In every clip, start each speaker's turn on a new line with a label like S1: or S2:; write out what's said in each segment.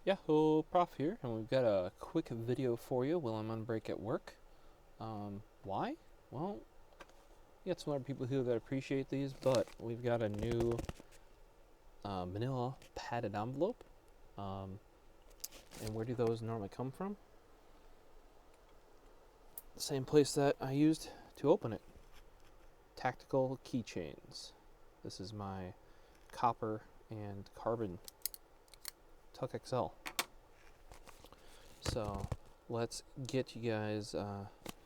S1: Yahoo, Prof here, and we've got a quick video for you while I'm on break at work. Why? Well, we got some other people here that appreciate these, but we've got a new manila padded envelope. And where do those normally come from? The same place that I used to open it. Tactical Keychains. This is my copper and carbon TUKK XL. So let's get you guys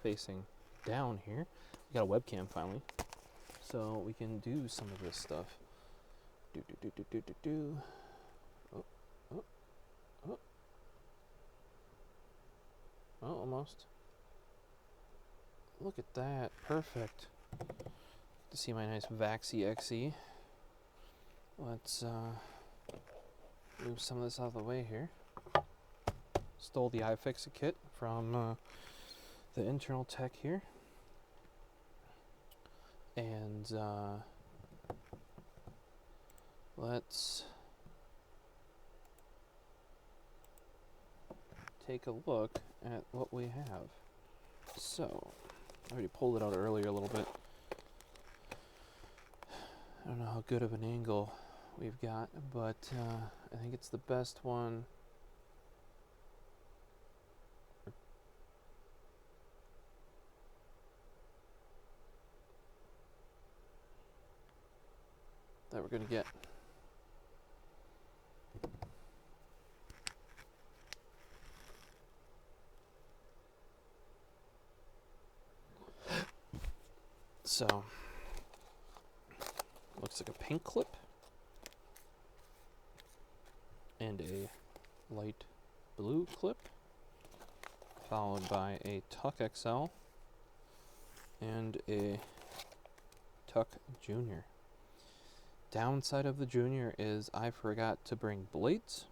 S1: facing down here. We got a webcam finally, so we can do some of this stuff. Oh, oh, oh. Oh, almost. Look at that, perfect. To see my nice Vaxi XE. Let's move some of this out of the way here. Stole the iFixit kit from the internal tech here. And let's take a look at what we have. So, I already pulled it out earlier a little bit. I don't know how good of an angle we've got, but I think it's the best one. That we're gonna get. So, looks like a pink clip and a light blue clip, followed by a TUKK XL and a TUKK Junior. Downside of the Junior is I forgot to bring blades,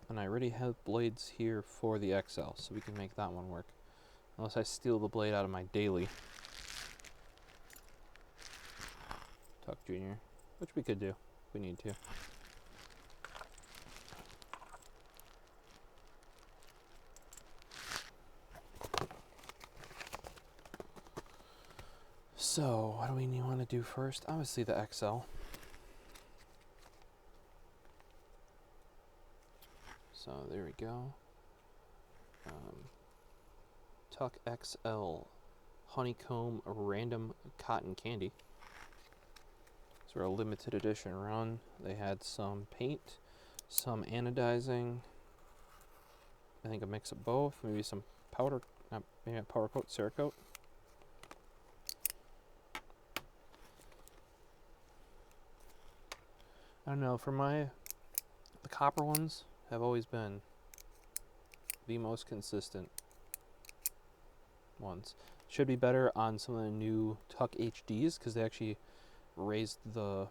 S1: and I already have blades here for the XL, so we can make that one work. Unless I steal the blade out of my daily TUKK Junior, which we could do if we need to. So, what do we want to do first? Obviously the XL. So there we go. TUKK XL Honeycomb Random Cotton Candy. Sort of limited edition run. They had some paint, some anodizing, I think a mix of both, maybe some powder, maybe a powder coat, Cerakote. I don't know, the copper ones have always been the most consistent ones. Should be better on some of the new TUKK HDs because they actually raised the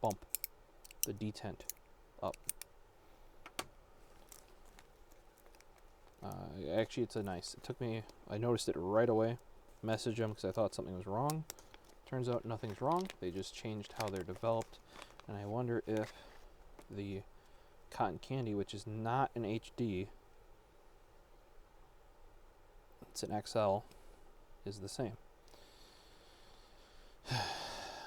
S1: bump, the detent up. Actually, it's a nice. It took me. I noticed it right away. Messaged them because I thought something was wrong. Turns out nothing's wrong. They just changed how they're developed, and I wonder if the cotton candy, which is not an HD, it's an XL, is the same.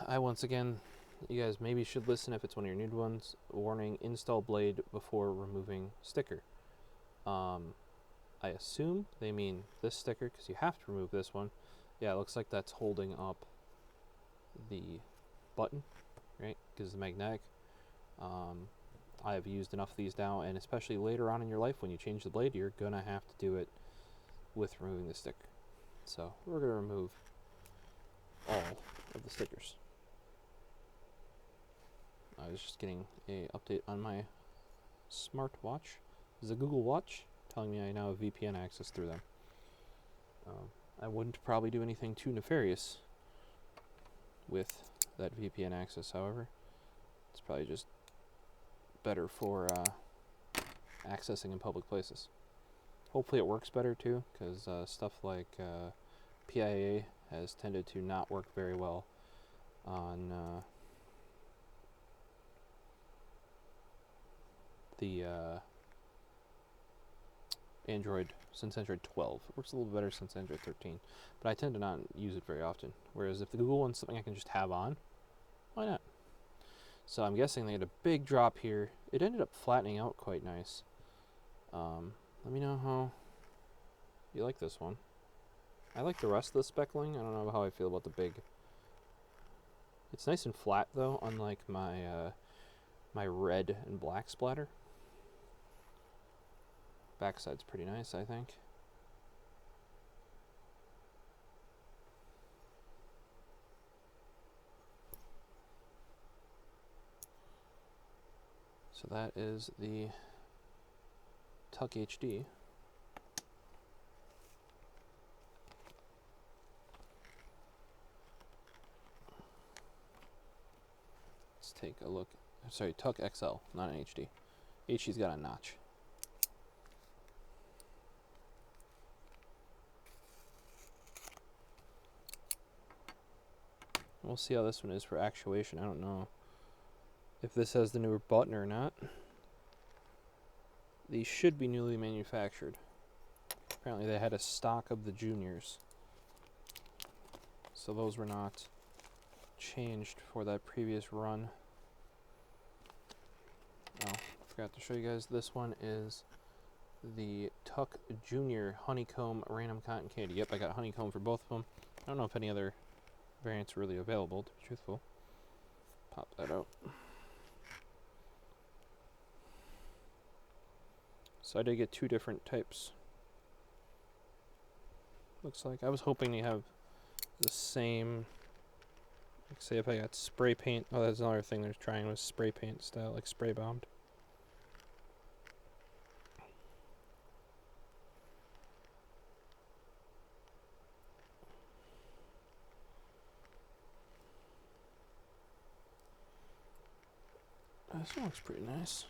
S1: I once again, you guys maybe should listen if it's one of your new ones. Warning: install blade before removing sticker. I assume they mean this sticker because you have to remove this one. Yeah, it looks like that's holding up the button, right? Because it's magnetic. I have used enough of these now, and especially later on in your life when you change the blade, you're gonna have to do it with removing the sticker. So we're gonna remove all of the stickers. I was just getting an update on my smartwatch. This is a Google Watch telling me I now have VPN access through them. I wouldn't probably do anything too nefarious with that VPN access, however. It's probably just better for accessing in public places. Hopefully it works better too, because stuff like PIA has tended to not work very well on the Android, since Android 12. It works a little better since Android 13, but I tend to not use it very often. Whereas if the Google one's something I can just have on, why not? So I'm guessing they had a big drop here. It ended up flattening out quite nice. Let me know how you like this one. I like the rest of the speckling. I don't know how I feel about the big. It's nice and flat though, unlike my my red and black splatter. Backside's pretty nice, I think. So that is the TUKK HD. Let's take a look. Sorry, TUKK XL, not an HD. HD's got a notch. We'll see how this one is for actuation. I don't know if this has the newer button or not. These should be newly manufactured. Apparently they had a stock of the juniors, so those were not changed for that previous run. Oh, forgot to show you guys, this one is the TUKK Junior Honeycomb Random Cotton Candy. Yep, I got honeycomb for both of them. I don't know if any other variants are really available, to be truthful. Pop that out. So I did get two different types. Looks like I was hoping to have the same, like say if I got spray paint. Oh, that's another thing they're trying with spray paint style, like spray bombed. This one looks pretty nice.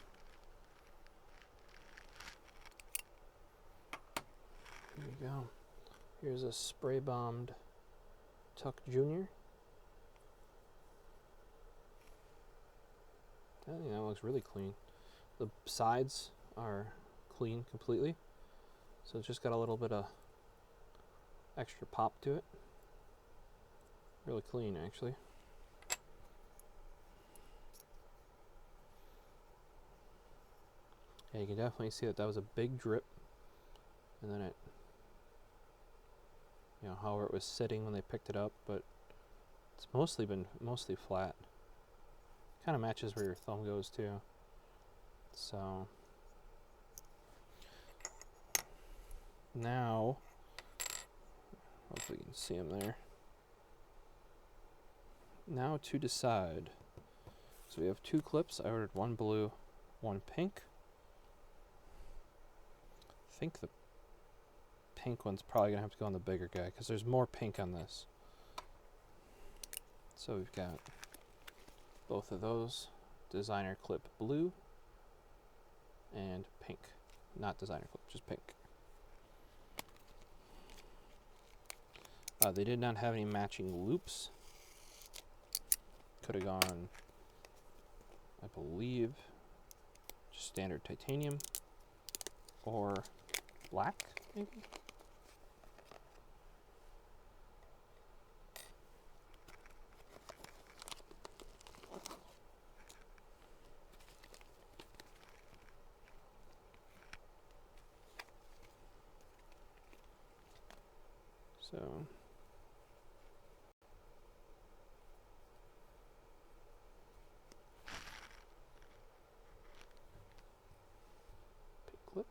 S1: Here we go. Here's a spray bombed TUKK Junior. I think that looks really clean. The sides are clean completely, so it's just got a little bit of extra pop to it. Really clean, actually. Yeah, you can definitely see that was a big drip, and then it, you know, however it was sitting when they picked it up, but it's mostly flat. Kind of matches where your thumb goes too. So now, hopefully you can see them there. Now to decide. So we have two clips. I ordered one blue, one pink. I think the pink one's probably gonna have to go on the bigger guy because there's more pink on this. So we've got both of those. Designer clip blue and pink. Not designer clip, just pink. They did not have any matching loops. Could have gone, I believe, just standard titanium or black, maybe? So pink clip.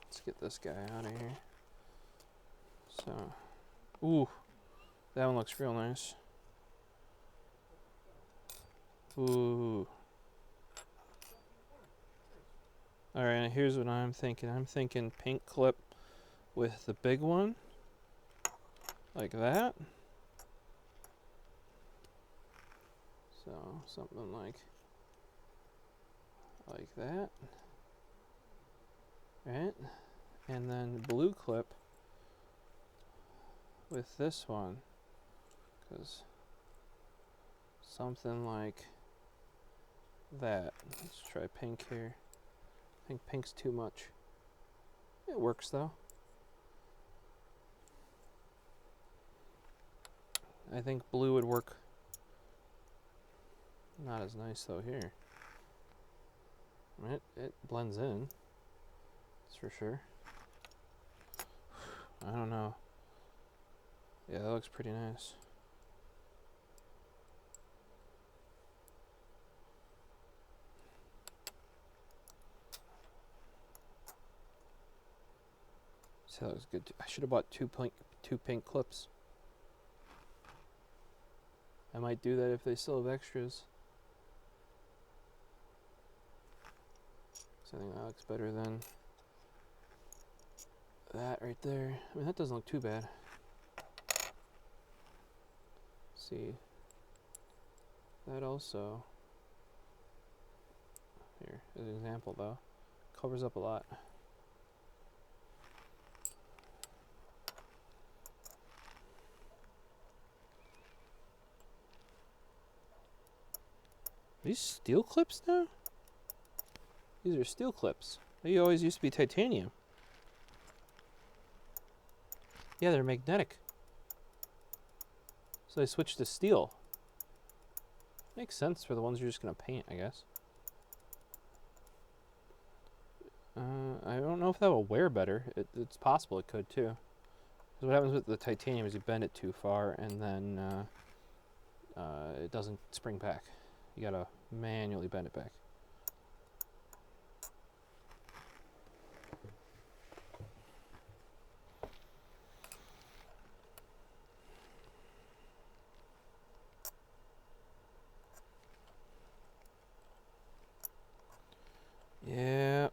S1: Let's get this guy out of here. So, ooh, that one looks real nice. Ooh. Alright, here's what I'm thinking. I'm thinking pink clip with the big one. Like that. So, something like that. Right? And then blue clip with this one. Because something like that. Let's try pink here. I think pink's too much. It works though. I think blue would work. Not as nice though here. It blends in. That's for sure. I don't know. Yeah, that looks pretty nice. See, that looks good too. I should have bought two pink clips. I might do that if they still have extras. So I think that looks better than that right there. I mean, that doesn't look too bad. Let's see. That also, here, as an example though, covers up a lot. These steel clips now? These are steel clips. They always used to be titanium. Yeah, they're magnetic. So they switched to steel. Makes sense for the ones you're just going to paint, I guess. I don't know if that will wear better. It's possible it could too. Because what happens with the titanium is you bend it too far and then it doesn't spring back. You gotta manually bend it back. Yeah.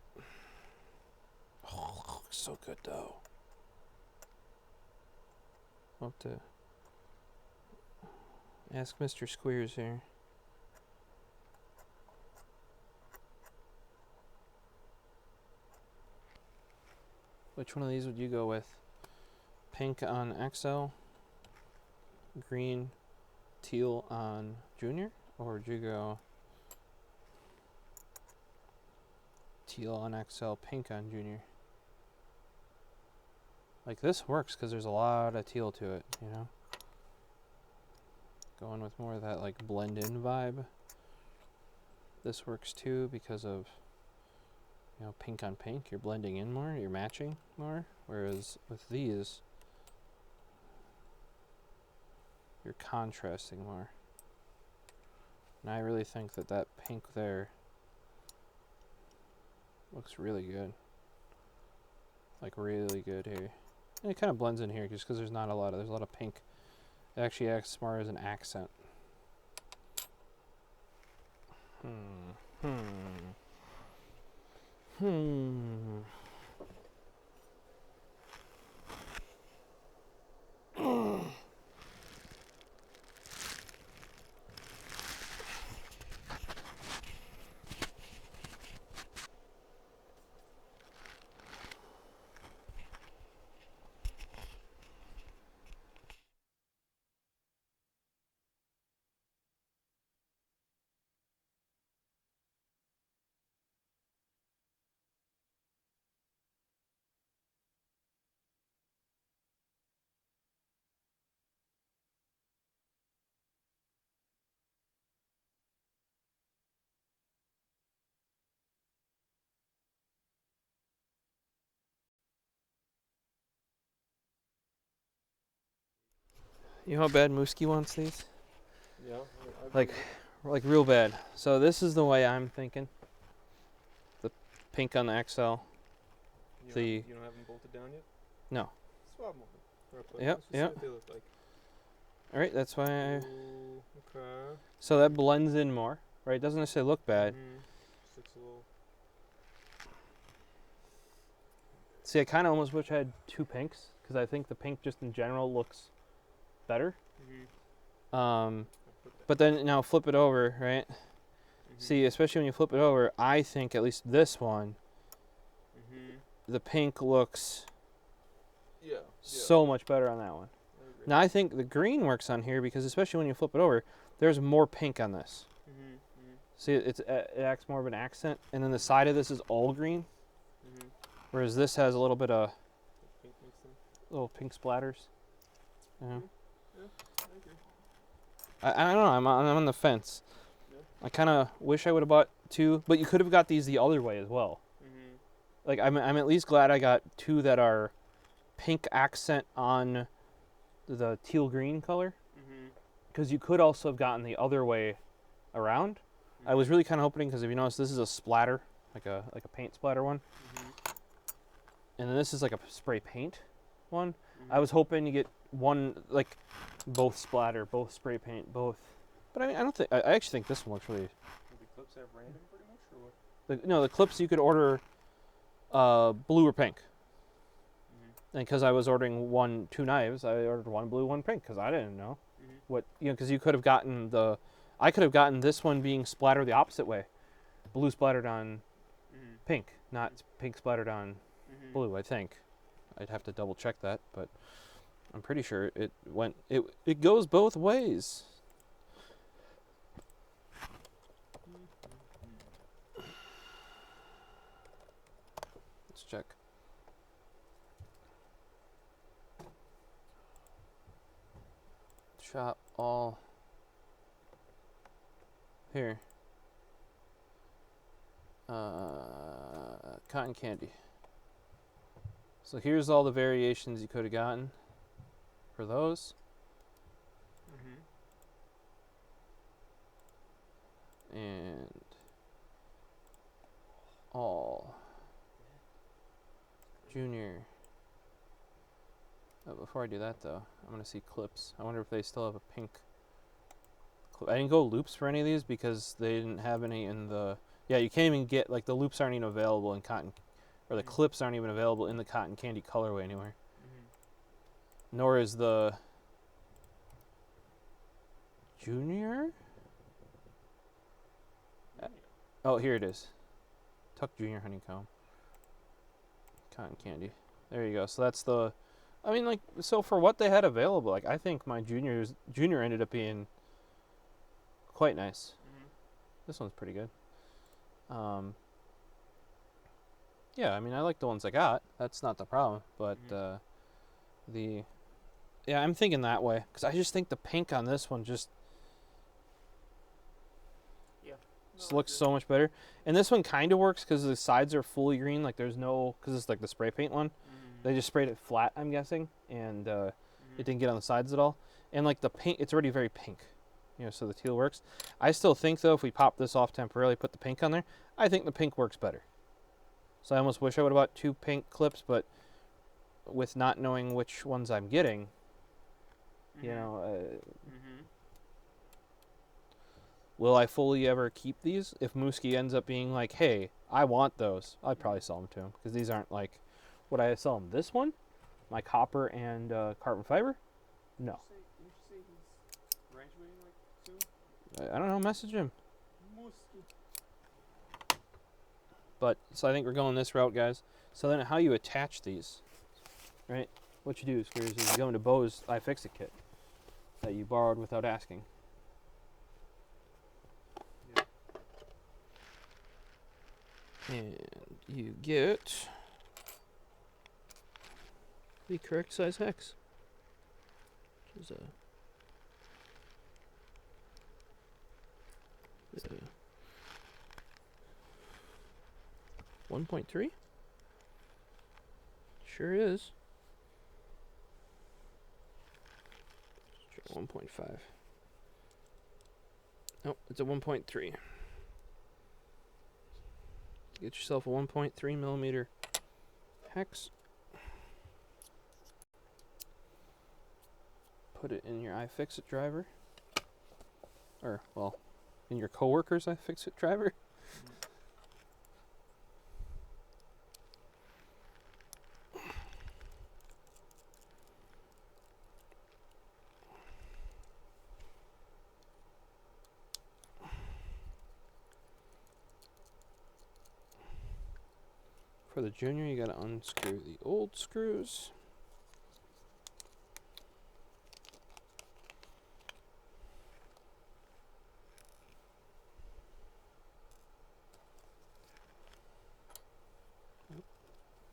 S1: Oh, looks so good though. I'll have to ask Mr. Squeers here. Which one of these would you go with? Pink on XL, green, teal on Junior, or would you go teal on XL, pink on Junior? Like this works because there's a lot of teal to it, you know? Going with more of that like blend in vibe. This works too because of, you know, pink on pink, you're blending in more, you're matching more, whereas with these, you're contrasting more. And I really think that that pink there looks really good. Like really good here. And it kind of blends in here just because there's a lot of pink. It actually acts more as an accent. You know how bad Mooski wants these?
S2: Yeah.
S1: Like real bad. So this is the way I'm thinking. The pink on the XL.
S2: You don't have them bolted down yet?
S1: No.
S2: Swap them over.
S1: Yep, yep.
S2: What they look like.
S1: All right, that's why.
S2: Ooh, okay.
S1: So that blends in more, right? Doesn't necessarily look bad.
S2: Just looks a little.
S1: See, I kind of almost wish I had two pinks because I think the pink just in general looks better. But then now flip it over, right? See, especially when you flip it over, I think at least this one, the pink looks so much better on that one. Now I think the green works on here because especially when you flip it over, there's more pink on this. See, it acts more of an accent, and then the side of this is all green, whereas this has a little bit of little pink splatters. Yeah. I don't know. I'm on the fence. I kind of wish I would have bought two, but you could have got these the other way as well. Like I'm at least glad I got two that are pink accent on the teal green color, because you could also have gotten the other way around. I was really kind of hoping, because if you notice, this is a splatter, like a paint splatter one, and then this is like a spray paint one. I was hoping to get one, like both splatter, both spray paint, both. But I don't think. I actually think this one looks really.
S2: The clips have random pretty much, or what?
S1: No, the clips you could order blue or pink. And because I was ordering two knives, I ordered one blue, one pink, because I didn't know what, because you could have gotten I could have gotten this one being splattered the opposite way, blue splattered on pink, not pink splattered on blue. I think I'd have to double check that, but I'm pretty sure it goes both ways. Let's check. Shop all here. Cotton candy. So here's all the variations you could have gotten for those. And all junior. Oh, before I do that though, I'm gonna see clips. I wonder if they still have a pink clip. I didn't go loops for any of these because they didn't have any in the. Yeah, you can't even get, like, the loops aren't even available in cotton, or the clips aren't even available in the cotton candy colorway anywhere. Nor is the junior. Oh, here it is. TUKK Junior Honeycomb cotton candy. There you go. So that's the. I mean, like, so for what they had available, like, I think my junior ended up being quite nice. This one's pretty good. Yeah, I mean, I like the ones I got. That's not the problem. But yeah, I'm thinking that way because I just think the pink on this one just looks so much better. And this one kind of works because the sides are fully green. Like, there's no, because it's like the spray paint one. They just sprayed it flat, I'm guessing, and it didn't get on the sides at all. And like the paint, it's already very pink, so the teal works. I still think though, if we pop this off temporarily, put the pink on there, I think the pink works better. So I almost wish I would have bought two pink clips, but with not knowing which ones I'm getting, will I fully ever keep these? If Mooski ends up being like, hey, I want those, I'd probably sell them to him, because these aren't like. Would I sell him this one? My copper and carbon fiber? No.
S2: Didn't you say he's graduating like soon?
S1: I don't know. Message him. But, so I think we're going this route, guys. So then how you attach these, right? What you do is you go into Bo's iFixit kit that you borrowed without asking.
S2: Yeah.
S1: And you get the correct size hex. Which is 1.3? Sure is. 1.5. Nope, it's a 1.3. Get yourself a 1.3 millimeter hex. put it in your iFixit driver. Or, well, in your coworker's iFixit driver. For the junior, you gotta unscrew the old screws.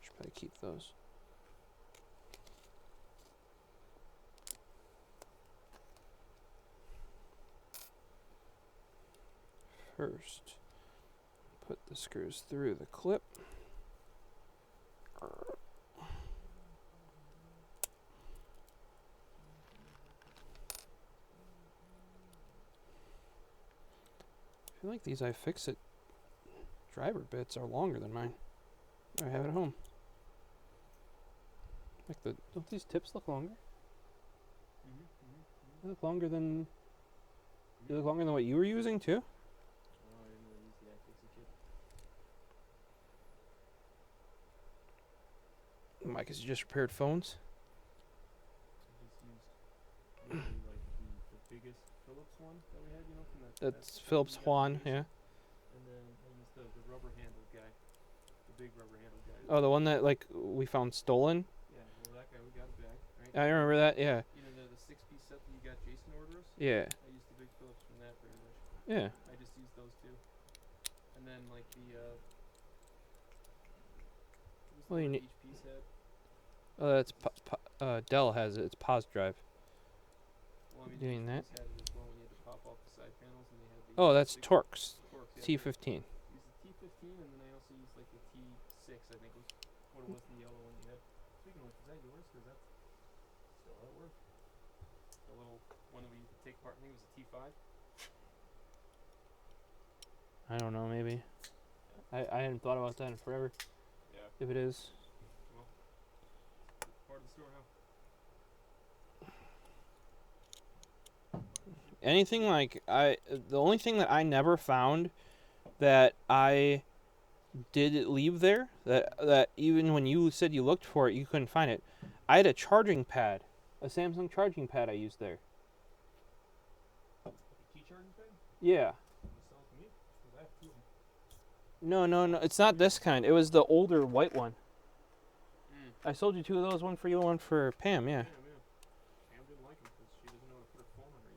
S1: Should probably keep those. First, put the screws through the clip. I feel like these iFixit driver bits are longer than mine. I have it at home. Like don't these tips look longer? They look longer than. They look longer than what you were using too.
S2: I didn't really use the iFixit kit.
S1: Mike, has you just repaired phones?
S2: I just used maybe like the biggest Philips one that we had, you know, from that.
S1: That's Philips Juan, yeah.
S2: And then I used the rubber handled guy, the big rubber handled guy.
S1: Oh, the one that like we found stolen.
S2: Yeah, well that guy we got it back, right?
S1: I remember that. Yeah.
S2: You know the 6-piece set that you got Jason order us?
S1: Yeah.
S2: I used the big Philips from that pretty much.
S1: Yeah.
S2: I just used those two. And then like the
S1: Well, you need.
S2: each piece had.
S1: Oh, that's Dell has it. It's pause drive.
S2: Well, I mean,
S1: Doing
S2: each
S1: that.
S2: piece had it as well when you had to pop off the side panels and they had the
S1: Oh, that's
S2: big
S1: Torx
S2: Torx, yeah.
S1: T15.
S2: Used the T15 and then I also used like the T6, I think was what it was, the yellow one you had. Speaking of which, is that yours? Or is that still at work? The little one that we take apart, I think it was a T5.
S1: I don't know. Maybe. I hadn't thought about that in forever.
S2: Yeah.
S1: If it is.
S2: Well, part of the store now.
S1: Anything like the only thing that I never found that I did leave there that even when you said you looked for it you couldn't find it. I had a charging pad, a Samsung charging pad I used there.
S2: Key charging pad?
S1: Yeah.
S2: You sell it to me? 'Cause I have two of them.
S1: No, it's not this kind. It was the older white one.
S2: Mm.
S1: I sold you two of those, one for you, one for Pam. Yeah.
S2: Pam didn't like them because she doesn't know how to put her phone on her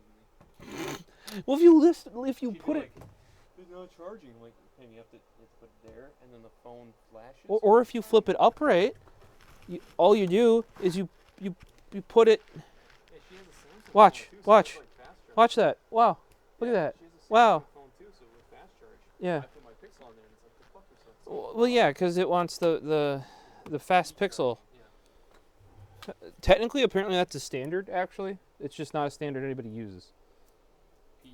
S2: easily.
S1: Well, if you
S2: She'd be
S1: put it,
S2: like, there's no charging. I'm like, Pam, you have to put it there, and then the phone flashes.
S1: or if you flip it upright, all you do is you put it.
S2: Yeah, she has a Samsung
S1: Watch,
S2: phone too, so
S1: watch.
S2: it's like fast charge.
S1: Watch that. Wow. Look at that.
S2: She has a Samsung
S1: Wow.
S2: phone too, so with fast charge.
S1: Yeah.
S2: I put my Pixel on there, and it's like the fuck or something.
S1: Well, yeah, because it wants the fast pixel.
S2: Yeah.
S1: Technically, apparently that's a standard. Actually, it's just not a standard anybody uses.
S2: PD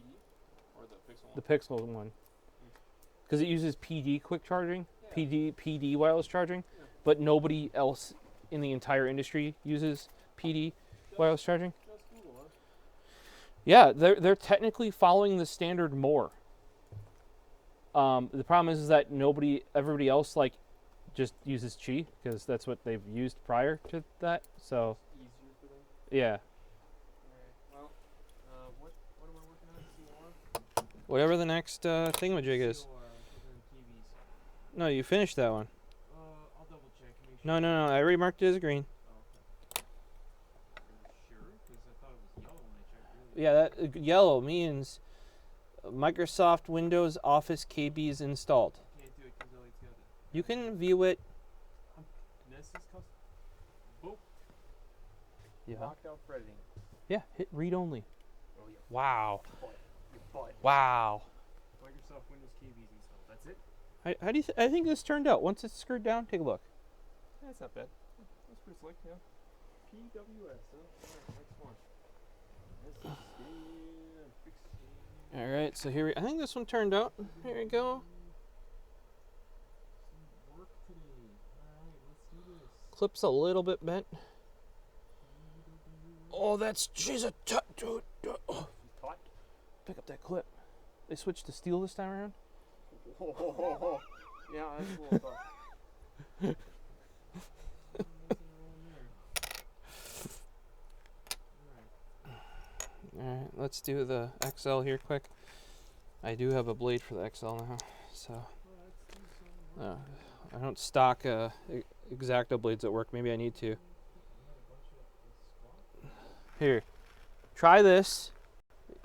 S2: or the Pixel one?
S1: The Pixel one, because it uses PD quick charging,
S2: Yeah.
S1: PD wireless charging,
S2: Yeah.
S1: but nobody else in the entire industry uses PD wireless charging.
S2: Just Google, huh?
S1: Yeah, they're technically following the standard more. The problem is that everybody else like just uses Qi because that's what they've used prior to that. So
S2: Easier for them.
S1: yeah,
S2: Alright, well, what am I working on? COR?
S1: whatever the next thingamajig is.
S2: COR, and then TVs.
S1: No, you finished that one.
S2: I'll double check. Make sure.
S1: No, I already marked it as green.
S2: Oh, okay. Are you sure? Because I thought it was yellow when I checked earlier.
S1: Yeah, that yellow means Microsoft Windows Office KB is installed.
S2: Can't do it because Elliott's got it.
S1: You can view it.
S2: This is custom. Boop.
S1: Yeah.
S2: Locked out for editing.
S1: Yeah, hit read only.
S2: Oh, yeah.
S1: Wow.
S2: Your butt.
S1: Wow.
S2: Microsoft Windows KB's installed. That's it?
S1: How do you I think this turned out? Once it's screwed down, take a look.
S2: That's not bad. That's pretty slick, yeah. PWS, huh? Alright, next one. This is scan, fix scan.
S1: All right, so here I think this one turned out. Here we go.
S2: Some work today. Alright, let's do this.
S1: Clip's a little bit bent. Oh, that's she's a dude. Oh,
S2: She's taut.
S1: pick up that clip. They switched to steel this time around.
S2: Yeah, that's a little tough.
S1: Alright, let's do the XL here quick. I do have a blade for the XL now, so I don't stock X-Acto blades at work. Maybe I need to. Here, try this.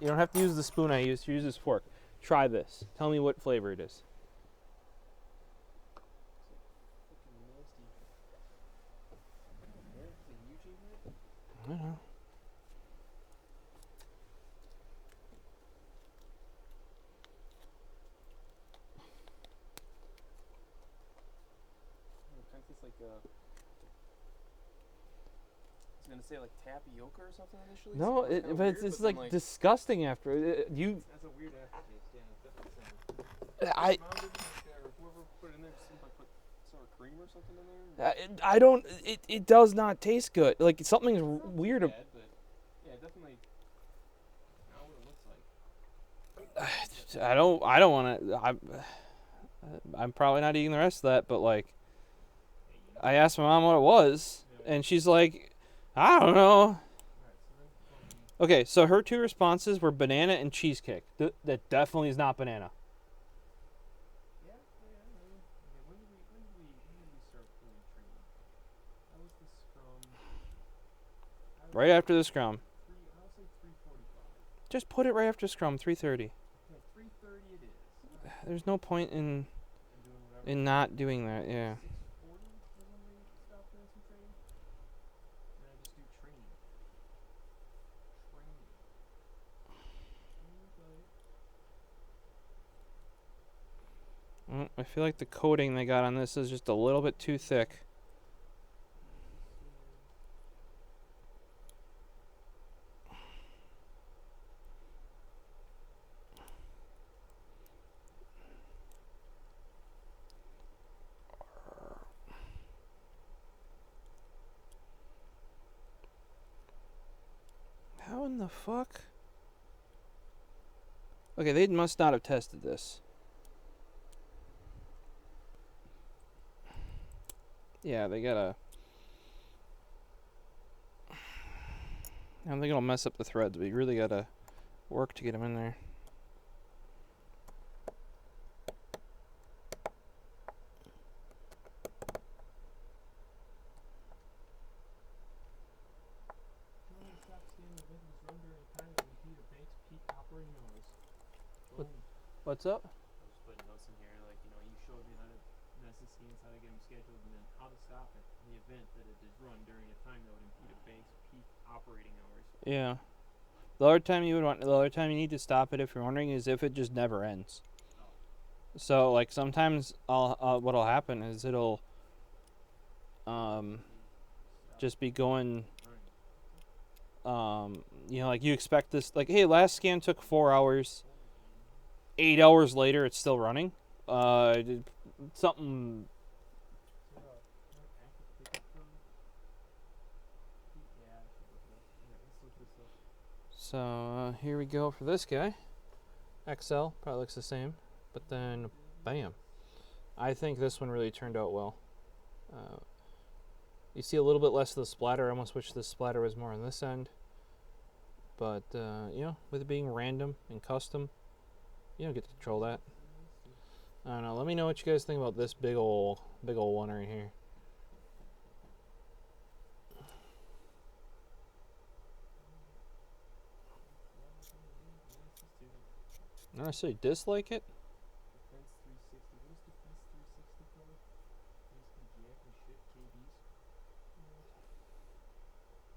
S1: You don't have to use the spoon I used. Use this fork. Try this. Tell me what flavor it is. I don't know.
S2: Kind of tastes like I was gonna say like tapioca or something initially.
S1: No,
S2: It sounds
S1: but
S2: weird,
S1: it's
S2: then,
S1: like disgusting after. You,
S2: That's a weird aftertaste. Yeah, it definitely sounds.
S1: I,
S2: Mom didn't or whoever put it in there, seemed like put sour cream or something in there.
S1: I don't. It does not taste good. Like something's
S2: It's not
S1: weird.
S2: too bad, but yeah, definitely not what it looks like.
S1: I don't want to. I'm probably not eating the rest of that. But like, I asked my mom what it was, and she's like, I don't know.
S2: Alright, so then
S1: Okay, so her two responses were banana and cheesecake. That definitely is not banana.
S2: yeah. Okay, when did we start doing training? How was this from?
S1: Right after the scrum.
S2: I'll say 3:45.
S1: Just put it right after scrum. 3:30.
S2: Okay, 3:30 it is.
S1: There's no point in
S2: And doing whatever.
S1: in not doing that. Yeah.
S2: 6:40 is when we stop doing some training. And I just do training.
S1: I feel like the coating they got on this is just a little bit too thick. How in the fuck? Okay, they must not have tested this. Yeah, they gotta. I don't think it'll mess up the threads, but you really gotta work to get them in there. What's up?
S2: I was putting notes in here, like, you showed me how to mess the scenes, how to get them scheduled, and then how to stop it in the event that it is run during a time that would impede a bank's peak operating hours.
S1: Yeah. The other time you need to stop it, if you're wondering, is if it just never ends. So like sometimes what'll happen is it'll just be going like you expect this, like, hey, last scan took 4 hours. 8 hours later, it's still running. Something. So here we go for this guy. XL probably looks the same, but then bam. I think this one really turned out well. You see a little bit less of the splatter. I almost wish the splatter was more on this end. But with it being random and custom, you don't get to control that. I don't know. Let me know what you guys think about this big ol' one right here. Not necessarily dislike it.
S2: Defense 360. What is Defense 360 for? Basically jack and shit KBs.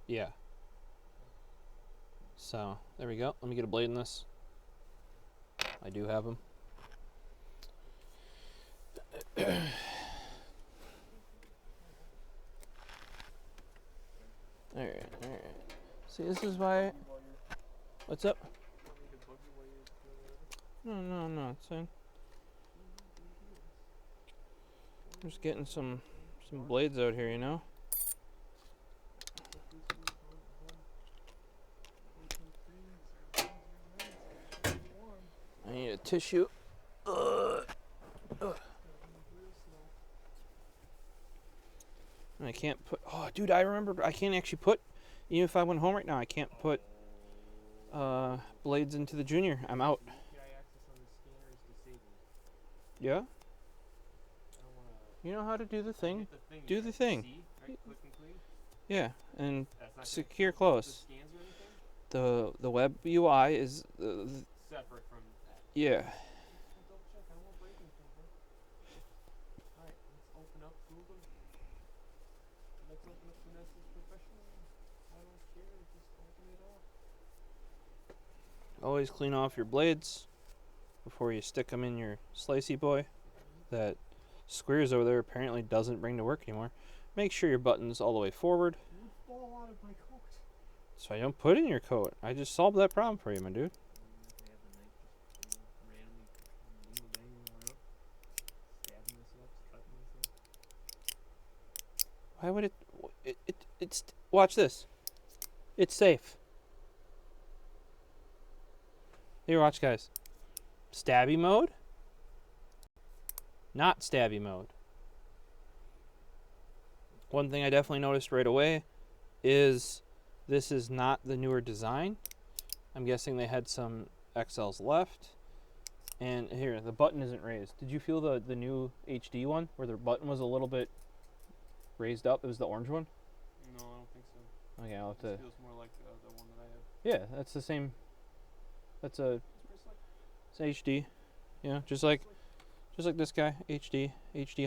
S1: Yeah. So there we go. Let me get a blade in this. I do have them. Alright. See, this is why. What's up? No, it's fine. I'm just getting some blades out here, tissue.
S2: Real slow.
S1: And I can't put. Oh, dude, I remember. I can't actually put. Even if I went home right now, I can't put blades into the junior. I'm out.
S2: UPI access on the scanner is disabled.
S1: Yeah.
S2: I don't wanna
S1: You know how to do the thing.
S2: hit the thing.
S1: Do
S2: you
S1: the
S2: can
S1: thing.
S2: See, right? Click and clean.
S1: Yeah, and
S2: That's not
S1: secure
S2: connected to
S1: close.
S2: the scans or anything.
S1: The web UI is
S2: Separate from that.
S1: yeah.
S2: I'll double check. I don't want to break anything, bro. Alright, let's open up Google. Let's open up Vanessa's Professional. I don't care. Just open it up.
S1: Always clean off your blades before you stick them in your slicey boy. That squares over there apparently doesn't bring to work anymore. Make sure your button's all the way forward.
S2: You would fall out of my coat.
S1: So I don't put in your coat. I just solved that problem for you, my dude.
S2: They have the knife just randomly banging around, stabbing myself, cutting myself.
S1: Why would it's watch this. It's safe. Here, watch, guys. Stabby mode. Not stabby mode. One thing I definitely noticed right away is this is not the newer design. I'm guessing they had some XLs left. And here, the button isn't raised. Did you feel the new HD one where the button was a little bit raised up? It was the orange one?
S2: No, I don't think so.
S1: Okay, I'll have
S2: This
S1: to.
S2: feels more like the one that I have.
S1: Yeah, that's the same. That's a
S2: It's pretty slick.
S1: it's HD. Yeah, just like this guy, HD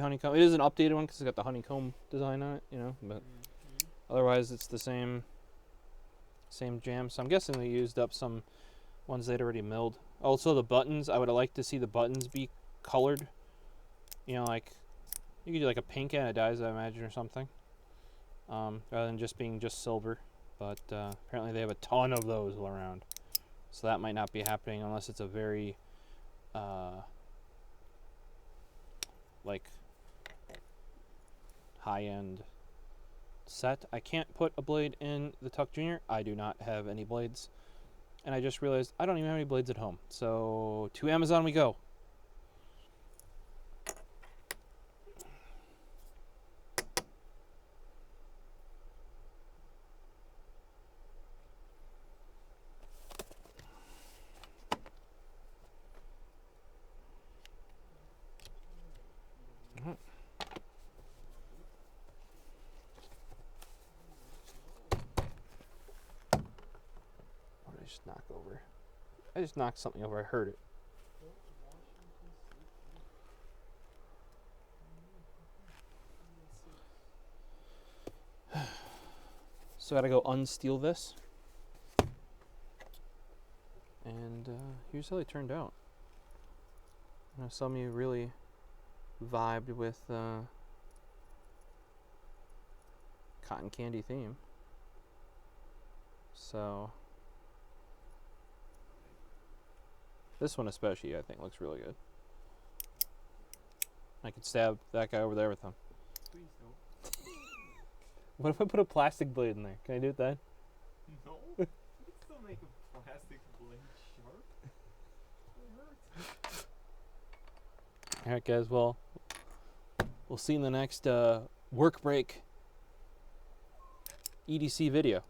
S1: honeycomb. It is an updated one because it's got the honeycomb design on it, you know. But otherwise, it's the same jam. So I'm guessing they used up some ones they'd already milled. Also, the buttons. I would have liked to see the buttons be colored. You know, like you could do like a pink anodize, I imagine, or something. Rather than just being just silver. But apparently they have a ton of those around. So that might not be happening unless it's a very like high-end set. I can't put a blade in the TUKK Junior. I do not have any blades. And I just realized I don't even have any blades at home. So to Amazon we go. What did I just knock over? I just knocked something over. I heard it. So I gotta go unsteel this. And here's how they turned out. I know some of you really vibed with cotton candy theme. So this one especially I think looks really good. I could stab that guy over there with them.
S2: Please don't.
S1: What if I put a plastic blade in there? Can I do it then?
S2: No. You can still make a plastic blade sharp. It hurts.
S1: Alright guys, well, we'll see you in the next work break EDC video.